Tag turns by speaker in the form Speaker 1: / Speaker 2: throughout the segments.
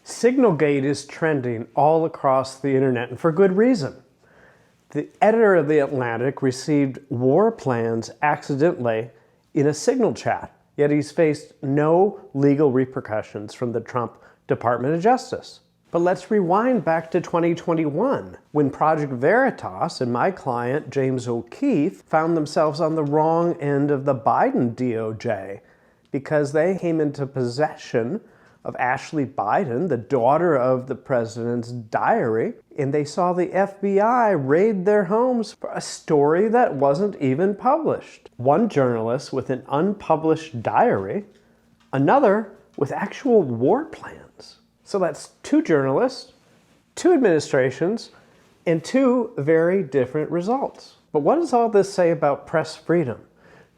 Speaker 1: SignalGate is trending all across the internet, and for good reason. The editor of The Atlantic received war plans accidentally in a Signal chat, yet he's faced no legal repercussions from the Trump Department of Justice. But let's rewind back to 2021, when Project Veritas and my client, James O'Keefe, found themselves on the wrong end of the Biden DOJ because they came into possession of Ashley Biden, the daughter of the president's diary, and they saw the FBI raid their homes for a story that wasn't even published. One journalist with an unpublished diary, another with actual war plans. So that's two journalists, two administrations, and two very different results. But what does all this say about press freedom?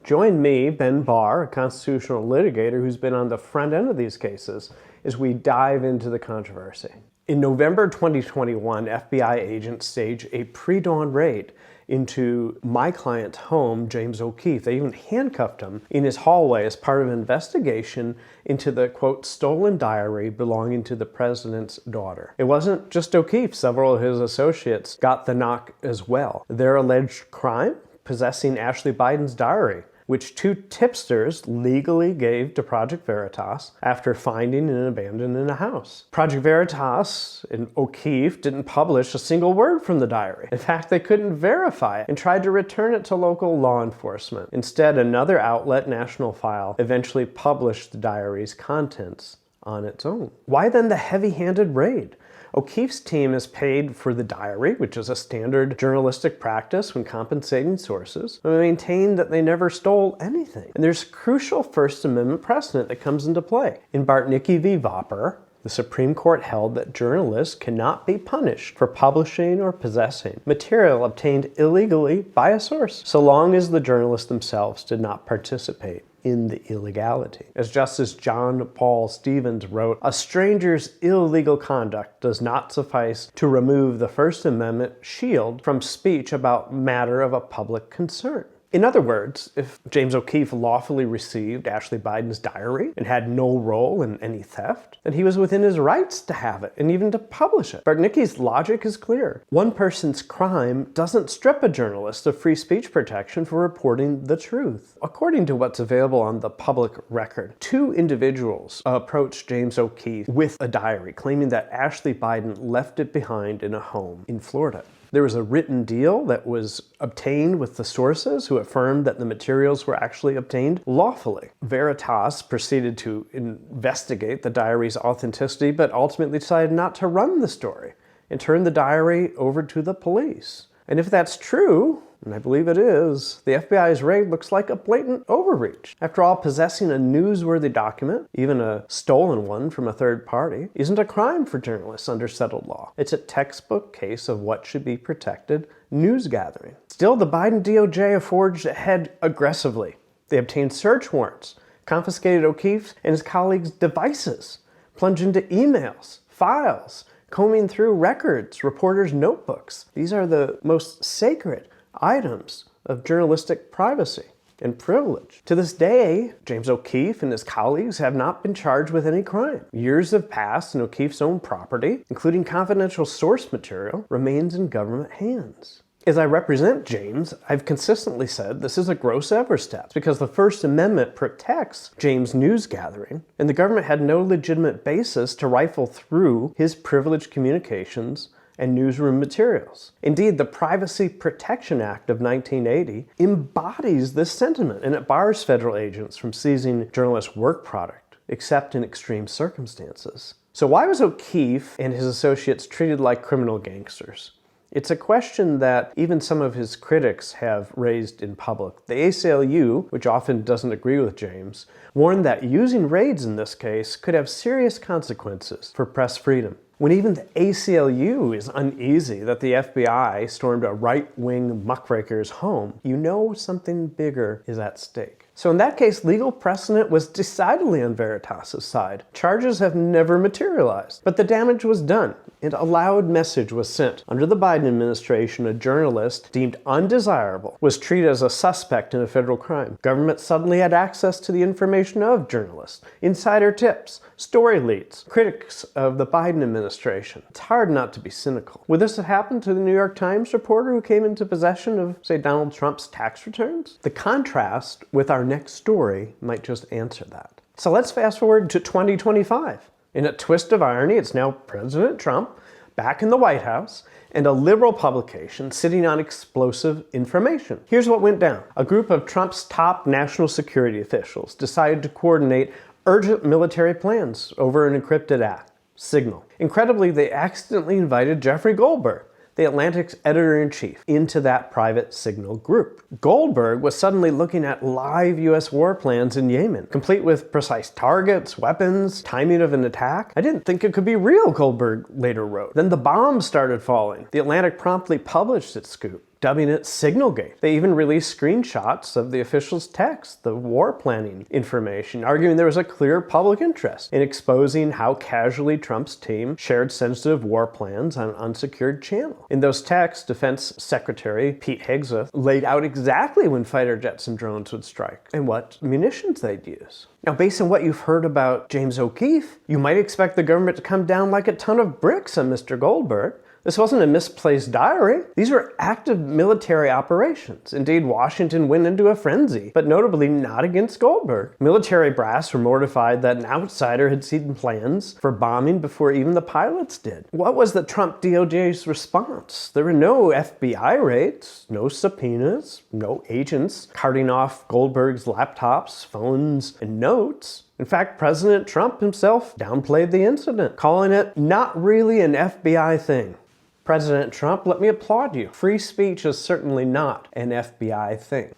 Speaker 1: Join me, Ben Barr, a constitutional litigator who's been on the front end of these cases, as we dive into the controversy. In November 2021, FBI agents staged a pre-dawn raid into my client's home, James O'Keefe. They even handcuffed him in his hallway as part of an investigation into the, quote, stolen diary belonging to the president's daughter. It wasn't just O'Keefe. Several of his associates got the knock as well. Their alleged crime? Possessing Ashley Biden's diary, which two tipsters legally gave to Project Veritas after finding and abandoning a house. Project Veritas and O'Keefe didn't publish a single word from the diary. In fact, they couldn't verify it and tried to return it to local law enforcement. Instead, another outlet, National File, eventually published the diary's contents on its own. Why then the heavy-handed raid? O'Keefe's team is paid for the diary, which is a standard journalistic practice when compensating sources, but maintain that they never stole anything. And there's crucial First Amendment precedent that comes into play. In Bartnicki v. Vopper, the Supreme Court held that journalists cannot be punished for publishing or possessing material obtained illegally by a source, so long as the journalists themselves did not participate in the illegality. As Justice John Paul Stevens wrote, a stranger's illegal conduct does not suffice to remove the First Amendment shield from speech about matter of a public concern. In other words, if James O'Keefe lawfully received Ashley Biden's diary and had no role in any theft, then he was within his rights to have it and even to publish it. Bartnicki's logic is clear. One person's crime doesn't strip a journalist of free speech protection for reporting the truth. According to what's available on the public record, two individuals approached James O'Keefe with a diary, claiming that Ashley Biden left it behind in a home in Florida. There was a written deal that was obtained with the sources who affirmed that the materials were actually obtained lawfully. Veritas proceeded to investigate the diary's authenticity, but ultimately decided not to run the story and turned the diary over to the police. And if that's true, and I believe it is, the FBI's raid looks like a blatant overreach. After all, possessing a newsworthy document, even a stolen one from a third party, isn't a crime for journalists under settled law. It's a textbook case of what should be protected news gathering. Still, the Biden DOJ forged ahead aggressively. They obtained search warrants, confiscated O'Keefe's and his colleagues' devices, plunged into emails, files, combing through records, reporters' notebooks. These are the most sacred items of journalistic privacy and privilege. To this day, James O'Keefe and his colleagues have not been charged with any crime. Years have passed and O'Keefe's own property, including confidential source material, remains in government hands. As I represent James, I've consistently said this is a gross overstep because the First Amendment protects James' news gathering, and the government had no legitimate basis to rifle through his privileged communications and newsroom materials. Indeed, the Privacy Protection Act of 1980 embodies this sentiment, and it bars federal agents from seizing journalists' work product, except in extreme circumstances. So why was O'Keefe and his associates treated like criminal gangsters? It's a question that even some of his critics have raised in public. The ACLU, which often doesn't agree with James, warned that using raids in this case could have serious consequences for press freedom. When even the ACLU is uneasy that the FBI stormed a right-wing muckraker's home, you know something bigger is at stake. So in that case, legal precedent was decidedly on Veritas' side. Charges have never materialized, but the damage was done. and a loud message was sent. Under the Biden administration, a journalist deemed undesirable was treated as a suspect in a federal crime. Government suddenly had access to the information of journalists, insider tips, story leads, critics of the Biden administration. It's hard not to be cynical. Would this have happened to the New York Times reporter who came into possession of, say, Donald Trump's tax returns? The contrast with our next story might just answer that. So let's fast forward to 2025. In a twist of irony, it's now President Trump back in the White House and a liberal publication sitting on explosive information. Here's what went down. A group of Trump's top national security officials decided to coordinate urgent military plans over an encrypted app, Signal. Incredibly, they accidentally invited Jeffrey Goldberg, the Atlantic's editor-in-chief, into that private Signal group. Goldberg was suddenly looking at live U.S. war plans in Yemen, complete with precise targets, weapons, timing of an attack. I didn't think it could be real, Goldberg later wrote. Then the bombs started falling. The Atlantic promptly published its scoop, dubbing it SignalGate. They even released screenshots of the officials' text, the war planning information, arguing there was a clear public interest in exposing how casually Trump's team shared sensitive war plans on an unsecured channel. In those texts, Defense Secretary Pete Hegseth laid out exactly when fighter jets and drones would strike and what munitions they'd use. Now, based on what you've heard about James O'Keefe, you might expect the government to come down like a ton of bricks on Mr. Goldberg. This wasn't a misplaced diary. These were active military operations. Indeed, Washington went into a frenzy, but notably not against Goldberg. Military brass were mortified that an outsider had seen plans for bombing before even the pilots did. What was the Trump DOJ's response? There were no FBI raids, no subpoenas, no agents carting off Goldberg's laptops, phones, and notes. In fact, President Trump himself downplayed the incident, calling it not really an FBI thing. President Trump, let me applaud you. Free speech is certainly not an FBI thing.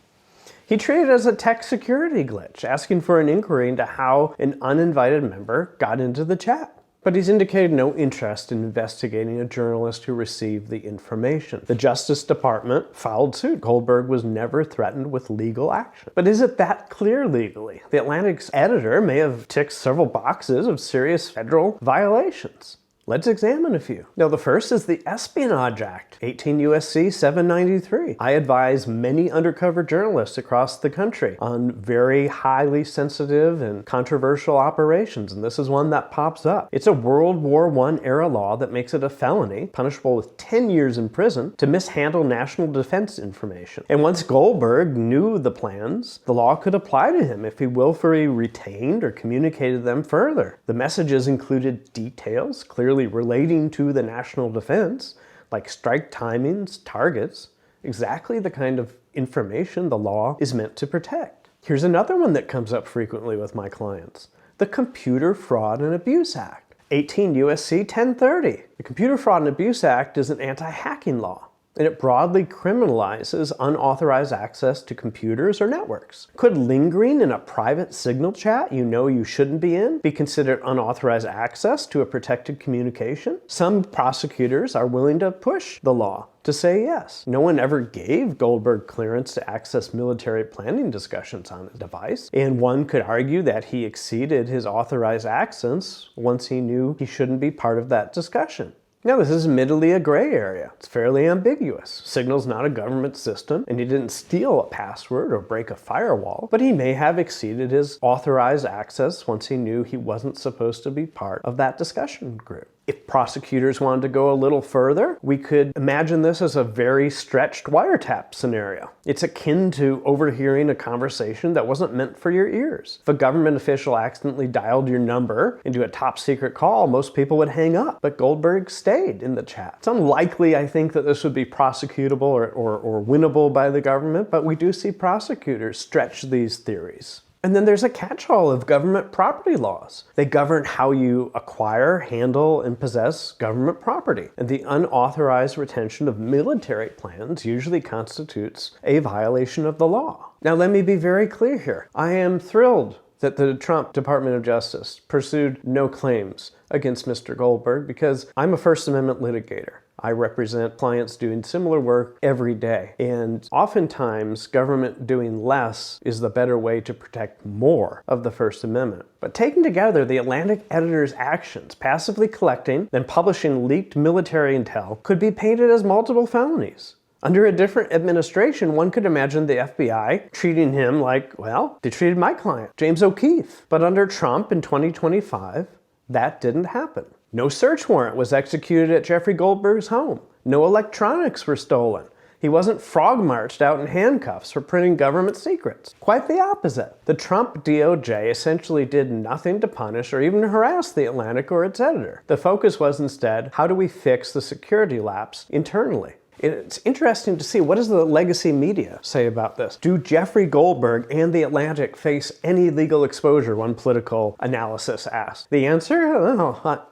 Speaker 1: He treated it as a tech security glitch, asking for an inquiry into how an uninvited member got into the chat. But he's indicated no interest in investigating a journalist who received the information. The Justice Department filed suit. Goldberg was never threatened with legal action. But is it that clear legally? The Atlantic's editor may have ticked several boxes of serious federal violations. Let's examine a few. Now, the first is the Espionage Act, 18 U.S.C. 793. I advise many undercover journalists across the country on very highly sensitive and controversial operations, and this is one that pops up. It's a World War I era law that makes it a felony, punishable with 10 years in prison, to mishandle national defense information. And once Goldberg knew the plans, the law could apply to him if he willfully retained or communicated them further. The messages included details clearly relating to the national defense, like strike timings, targets, exactly the kind of information the law is meant to protect. Here's another one that comes up frequently with my clients: the Computer Fraud and Abuse Act, 18 U.S.C. 1030. The Computer Fraud and Abuse Act is an anti-hacking law, and it broadly criminalizes unauthorized access to computers or networks. Could lingering in a private Signal chat you know you shouldn't be in be considered unauthorized access to a protected communication? Some prosecutors are willing to push the law to say yes. No one ever gave Goldberg clearance to access military planning discussions on a device, and one could argue that he exceeded his authorized access once he knew he shouldn't be part of that discussion. Now, this is admittedly a gray area. It's fairly ambiguous. Signal's not a government system, and he didn't steal a password or break a firewall, but he may have exceeded his authorized access once he knew he wasn't supposed to be part of that discussion group. If prosecutors wanted to go a little further, we could imagine this as a very stretched wiretap scenario. It's akin to overhearing a conversation that wasn't meant for your ears. If a government official accidentally dialed your number into a top secret call, most people would hang up, but Goldberg stayed in the chat. It's unlikely, I think, that this would be prosecutable or winnable by the government, but we do see prosecutors stretch these theories. And then there's a catch-all of government property laws. They govern how you acquire, handle, and possess government property. And the unauthorized retention of military plans usually constitutes a violation of the law. Now, let me be very clear here. I am thrilled that the Trump Department of Justice pursued no claims against Mr. Goldberg because I'm a First Amendment litigator. I represent clients doing similar work every day, and oftentimes government doing less is the better way to protect more of the First Amendment. But taken together, the Atlantic editor's actions, passively collecting, then publishing leaked military intel, could be painted as multiple felonies. Under a different administration, one could imagine the FBI treating him like, well, they treated my client, James O'Keefe. But under Trump in 2025, that didn't happen. No search warrant was executed at Jeffrey Goldberg's home. No electronics were stolen. He wasn't frog-marched out in handcuffs for printing government secrets. Quite the opposite. The Trump DOJ essentially did nothing to punish or even harass the Atlantic or its editor. The focus was instead, how do we fix the security lapse internally? It's interesting to see, what does the legacy media say about this? Do Jeffrey Goldberg and the Atlantic face any legal exposure, one political analysis asked? The answer?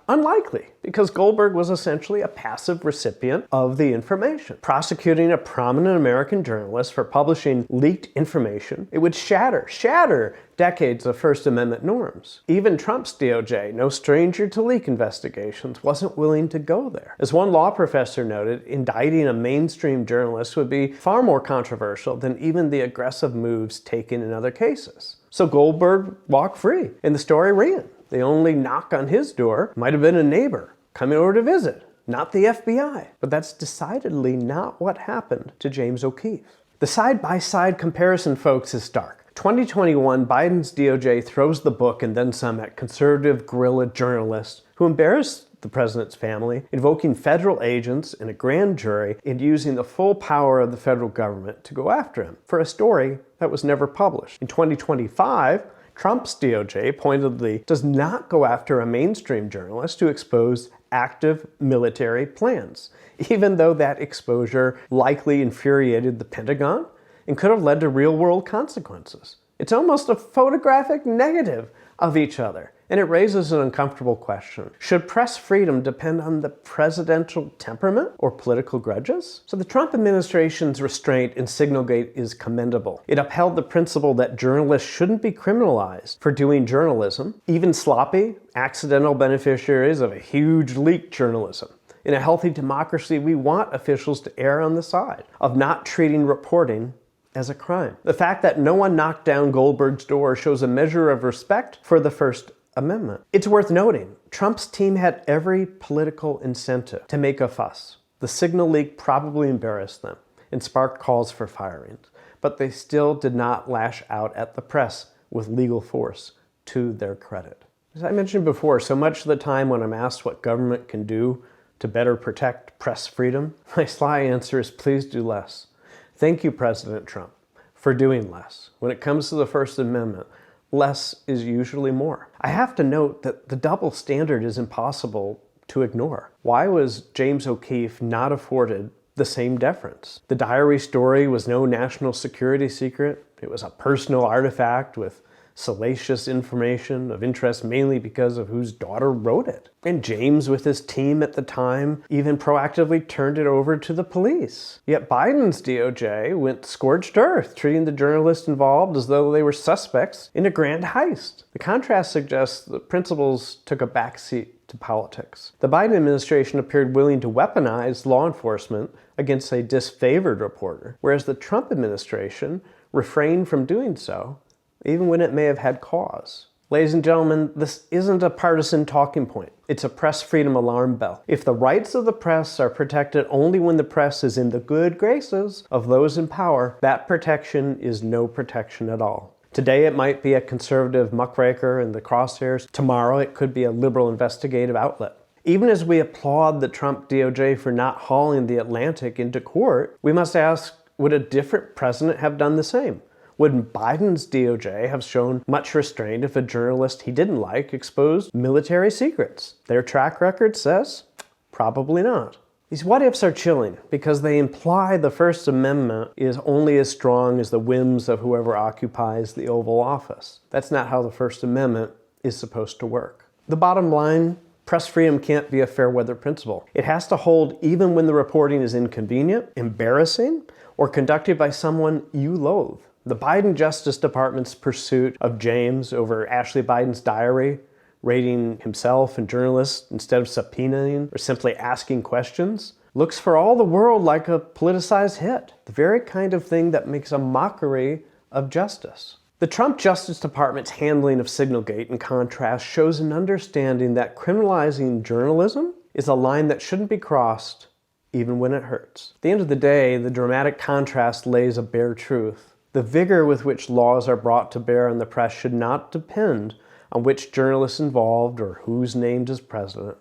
Speaker 1: Unlikely, because Goldberg was essentially a passive recipient of the information. Prosecuting a prominent American journalist for publishing leaked information, it would shatter decades of First Amendment norms. Even Trump's DOJ, no stranger to leak investigations, wasn't willing to go there. As one law professor noted, indicting a mainstream journalist would be far more controversial than even the aggressive moves taken in other cases. So Goldberg walked free, and the story ran. The only knock on his door might have been a neighbor coming over to visit, not the FBI. But that's decidedly not what happened to James O'Keefe. The side-by-side comparison, folks, is stark. 2021, Biden's DOJ throws the book and then some at conservative guerrilla journalists who embarrassed the president's family, invoking federal agents and a grand jury and using the full power of the federal government to go after him for a story that was never published. In 2025, Trump's DOJ pointedly does not go after a mainstream journalist who exposed active military plans, even though that exposure likely infuriated the Pentagon and could have led to real-world consequences. It's almost a photographic negative of each other, and it raises an uncomfortable question. Should press freedom depend on the presidential temperament or political grudges? So the Trump administration's restraint in SignalGate is commendable. It upheld the principle that journalists shouldn't be criminalized for doing journalism, even sloppy, accidental beneficiaries of a huge leak journalism. In a healthy democracy, we want officials to err on the side of not treating reporting as a crime. The fact that no one knocked down Goldberg's door shows a measure of respect for the First Amendment. It's worth noting, Trump's team had every political incentive to make a fuss. The Signal leak probably embarrassed them and sparked calls for firings, but they still did not lash out at the press with legal force, to their credit. As I mentioned before, so much of the time when I'm asked what government can do to better protect press freedom, my sly answer is please do less. Thank you, President Trump, for doing less. When it comes to the First Amendment, less is usually more. I have to note that the double standard is impossible to ignore. Why was James O'Keefe not afforded the same deference? The diary story was no national security secret. It was a personal artifact with salacious information of interest mainly because of whose daughter wrote it. And James, with his team at the time, even proactively turned it over to the police. Yet Biden's DOJ went scorched earth, treating the journalists involved as though they were suspects in a grand heist. The contrast suggests the principles took a backseat to politics. The Biden administration appeared willing to weaponize law enforcement against a disfavored reporter, whereas the Trump administration refrained from doing so, even when it may have had cause. Ladies and gentlemen, this isn't a partisan talking point. It's a press freedom alarm bell. If the rights of the press are protected only when the press is in the good graces of those in power, that protection is no protection at all. Today it might be a conservative muckraker in the crosshairs. Tomorrow it could be a liberal investigative outlet. Even as we applaud the Trump DOJ for not hauling the Atlantic into court, we must ask, would a different president have done the same? Would Biden's DOJ have shown much restraint if a journalist he didn't like exposed military secrets? Their track record says, probably not. These what-ifs are chilling because they imply the First Amendment is only as strong as the whims of whoever occupies the Oval Office. That's not how the First Amendment is supposed to work. The bottom line, press freedom can't be a fair weather principle. It has to hold even when the reporting is inconvenient, embarrassing, or conducted by someone you loathe. The Biden Justice Department's pursuit of James over Ashley Biden's diary, raiding himself and journalists instead of subpoenaing or simply asking questions, looks for all the world like a politicized hit, the very kind of thing that makes a mockery of justice. The Trump Justice Department's handling of SignalGate, in contrast, shows an understanding that criminalizing journalism is a line that shouldn't be crossed, even when it hurts. At the end of the day, the dramatic contrast lays a bare truth. The vigor with which laws are brought to bear on the press should not depend on which journalist involved or who's named as president.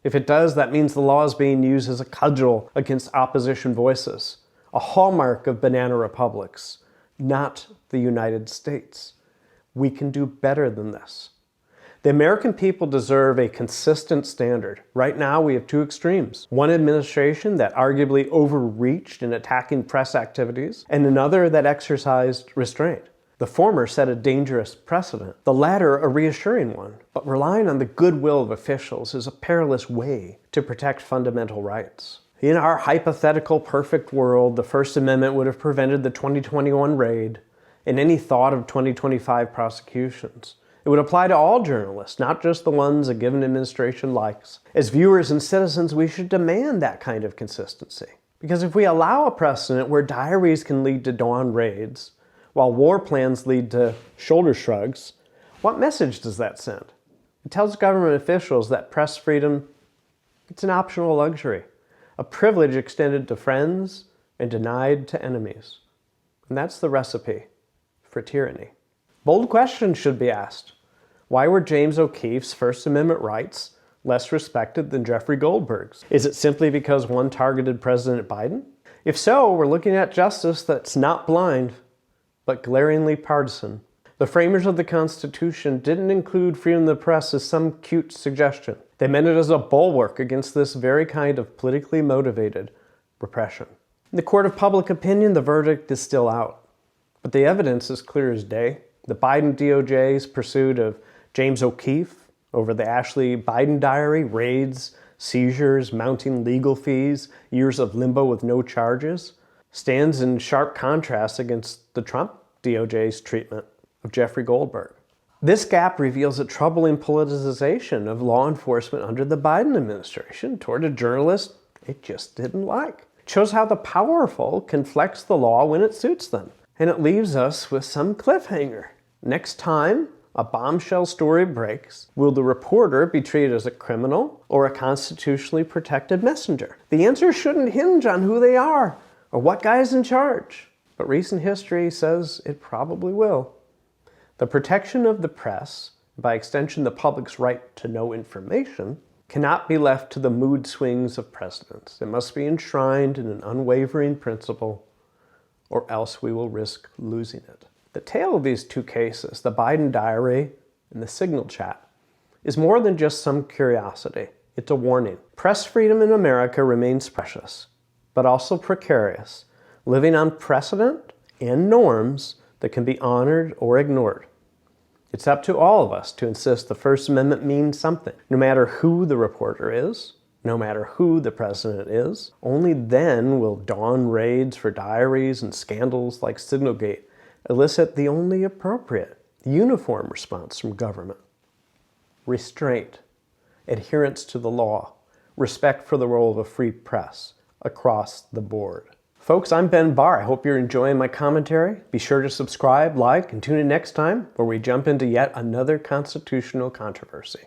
Speaker 1: If it does, that means the law is being used as a cudgel against opposition voices, a hallmark of banana republics, not the United States. We can do better than this. The American people deserve a consistent standard. Right now, we have two extremes. One administration that arguably overreached in attacking press activities, and another that exercised restraint. The former set a dangerous precedent, the latter a reassuring one. But relying on the goodwill of officials is a perilous way to protect fundamental rights. In our hypothetical perfect world, the First Amendment would have prevented the 2021 raid and any thought of 2025 prosecutions. It would apply to all journalists, not just the ones a given administration likes. As viewers and citizens, we should demand that kind of consistency. Because if we allow a precedent where diaries can lead to dawn raids, while war plans lead to shoulder shrugs, what message does that send? It tells government officials that press freedom, it's an optional luxury, a privilege extended to friends and denied to enemies. And that's the recipe for tyranny. Bold questions should be asked. Why were James O'Keefe's First Amendment rights less respected than Jeffrey Goldberg's? Is it simply because one targeted President Biden? If so, we're looking at justice that's not blind, but glaringly partisan. The framers of the Constitution didn't include freedom of the press as some cute suggestion. They meant it as a bulwark against this very kind of politically motivated repression. In the court of public opinion, the verdict is still out. But the evidence is clear as day. The Biden DOJ's pursuit of James O'Keefe over the Ashley Biden diary, raids, seizures, mounting legal fees, years of limbo with no charges, stands in sharp contrast against the Trump DOJ's treatment of Jeffrey Goldberg. This gap reveals a troubling politicization of law enforcement under the Biden administration toward a journalist it just didn't like. It shows how the powerful can flex the law when it suits them. And it leaves us with some cliffhanger. Next time a bombshell story breaks, will the reporter be treated as a criminal or a constitutionally protected messenger? The answer shouldn't hinge on who they are or what guy is in charge, but recent history says it probably will. The protection of the press, by extension the public's right to know information, cannot be left to the mood swings of presidents. It must be enshrined in an unwavering principle, or else we will risk losing it. The tale of these two cases, the Biden diary and the Signal chat, is more than just some curiosity. It's a warning. Press freedom in America remains precious, but also precarious, living on precedent and norms that can be honored or ignored. It's up to all of us to insist the First Amendment means something, no matter who the reporter is, no matter who the president is. Only then will dawn raids for diaries and scandals like SignalGate elicit the only appropriate, uniform response from government. Restraint, adherence to the law, respect for the role of a free press across the board. Folks, I'm Ben Barr. I hope you're enjoying my commentary. Be sure to subscribe, like, and tune in next time where we jump into yet another constitutional controversy.